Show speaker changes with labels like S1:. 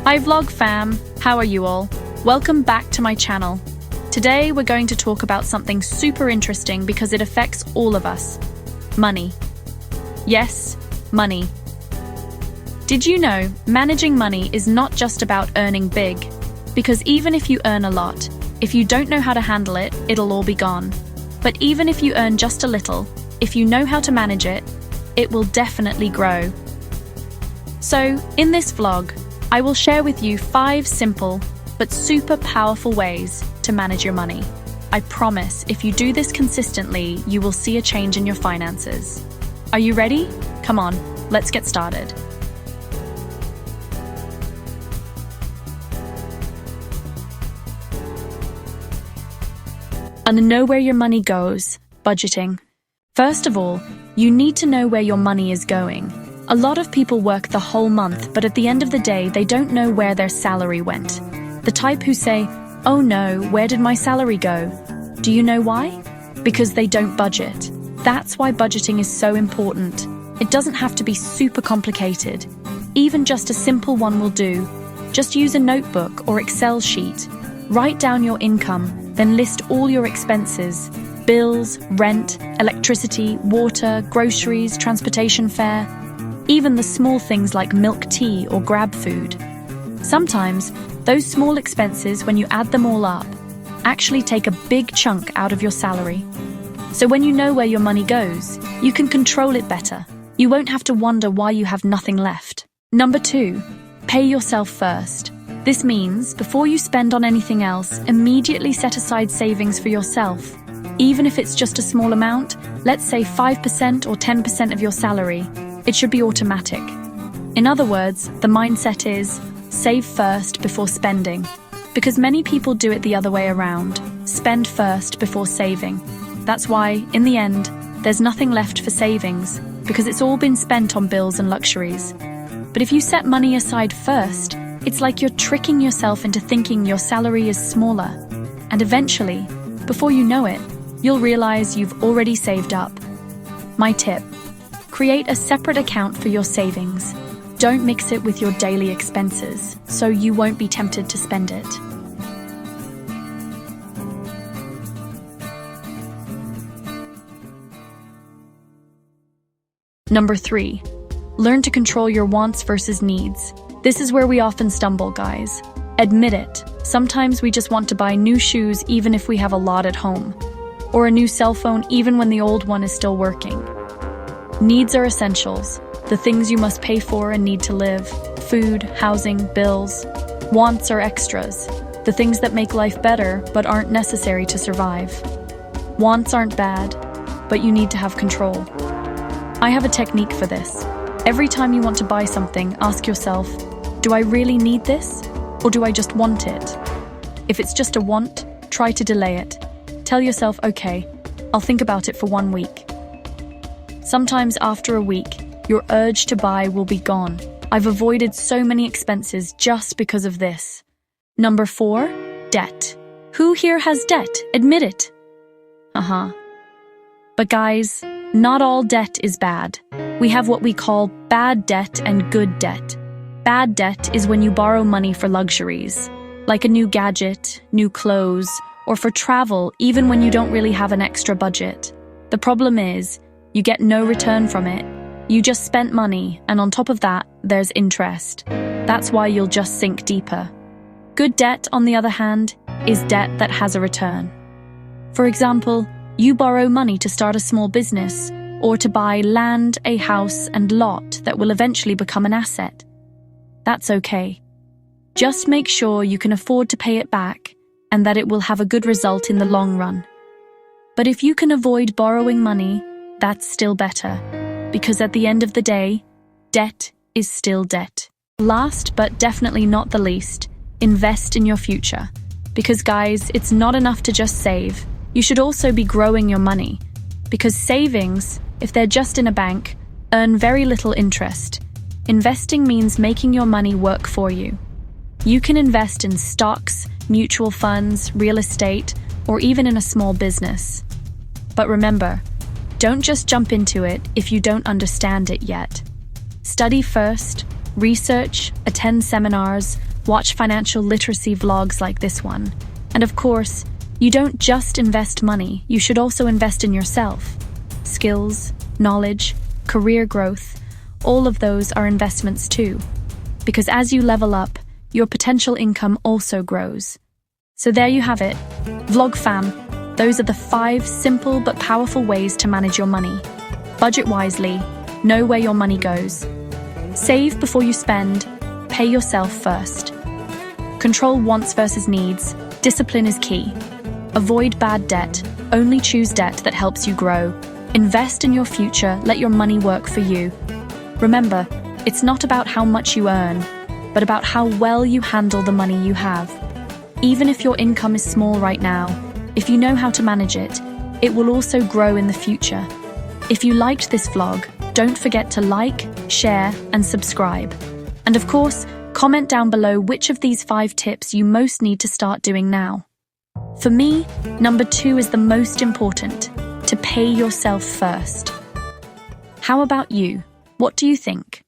S1: Hi Vlog fam, how are you all? Welcome back to my channel. Today we're going to talk about something super interesting because it affects all of us. Money. Yes, money. Did you know managing money is not just about earning big? Because even if you earn a lot, if you don't know how to handle it, it'll all be gone. But even if you earn just a little, if you know how to manage it, it will definitely grow. So, in this vlog, I will share with you 5 simple but super powerful ways to manage your money. I promise if you do this consistently, you will see a change in your finances. Are you ready? Come on, let's get started. And know where your money goes. Budgeting. First of all, you need to know where your money is going. A lot of people work the whole month, but at the end of the day, they don't know where their salary went. The type who say, "Oh no, where did my salary go?" Do you know why? Because they don't budget. That's why budgeting is so important. It doesn't have to be super complicated. Even just a simple one will do. Just use a notebook or Excel sheet. Write down your income, then list all your expenses. Bills, rent, electricity, water, groceries, transportation fare. Even the small things like milk tea or grab food. Sometimes, those small expenses, when you add them all up, actually take a big chunk out of your salary. So when you know where your money goes, you can control it better. You won't have to wonder why you have nothing left. Number 2, pay yourself first. This means, before you spend on anything else, immediately set aside savings for yourself. Even if it's just a small amount, let's say 5% or 10% of your salary, it should be automatic. In other words, the mindset is, save first before spending. Because many people do it the other way around, spend first before saving. That's why, in the end, there's nothing left for savings, because it's all been spent on bills and luxuries. But if you set money aside first, it's like you're tricking yourself into thinking your salary is smaller. And eventually, before you know it, you'll realize you've already saved up. My tip: create a separate account for your savings. Don't mix it with your daily expenses, so you won't be tempted to spend it. Number 3, learn to control your wants versus needs. This is where we often stumble, guys. Admit it, sometimes we just want to buy new shoes even if we have a lot at home. Or a new cell phone even when the old one is still working. Needs are essentials, the things you must pay for and need to live. Food, housing, bills. Wants are extras, the things that make life better but aren't necessary to survive. Wants aren't bad, but you need to have control. I have a technique for this. Every time you want to buy something, ask yourself, do I really need this? Or do I just want it? If it's just a want, try to delay it. Tell yourself, okay, I'll think about it for 1 week. Sometimes after a week, your urge to buy will be gone. I've avoided so many expenses just because of this. Number 4, debt. Who here has debt? Admit it. But guys, not all debt is bad. We have what we call bad debt and good debt. Bad debt is when you borrow money for luxuries, like a new gadget, new clothes, or for travel even when you don't really have an extra budget. The problem is, you get no return from it. You just spent money, and on top of that, there's interest. That's why you'll just sink deeper. Good debt, on the other hand, is debt that has a return. For example, you borrow money to start a small business, or to buy land, a house, and lot that will eventually become an asset. That's okay. Just make sure you can afford to pay it back, and that it will have a good result in the long run. But if you can avoid borrowing money, that's still better, because at the end of the day, debt is still debt. Last but definitely not the least, invest in your future. Because guys, it's not enough to just save. You should also be growing your money. Because savings, if they're just in a bank, earn very little interest. Investing means making your money work for you. You can invest in stocks, mutual funds, real estate, or even in a small business. But remember, don't just jump into it if you don't understand it yet. Study first, Research, attend seminars, watch financial literacy vlogs like this one. And of course, you don't just invest money, you should also invest in yourself. Skills, knowledge, career growth, all of those are investments too. Because as you level up, your potential income also grows. So there you have it. Vlog fam, those are the 5 simple but powerful ways to manage your money. Budget wisely, know where your money goes. Save before you spend, pay yourself first. Control wants versus needs, discipline is key. Avoid bad debt, only choose debt that helps you grow. Invest in your future, let your money work for you. Remember, it's not about how much you earn, but about how well you handle the money you have. Even if your income is small right now, if you know how to manage it, it will also grow in the future. If you liked this vlog, don't forget to like, share, and subscribe. And of course, comment down below which of these 5 tips you most need to start doing now. For me, number 2 is the most important, to pay yourself first. How about you? What do you think?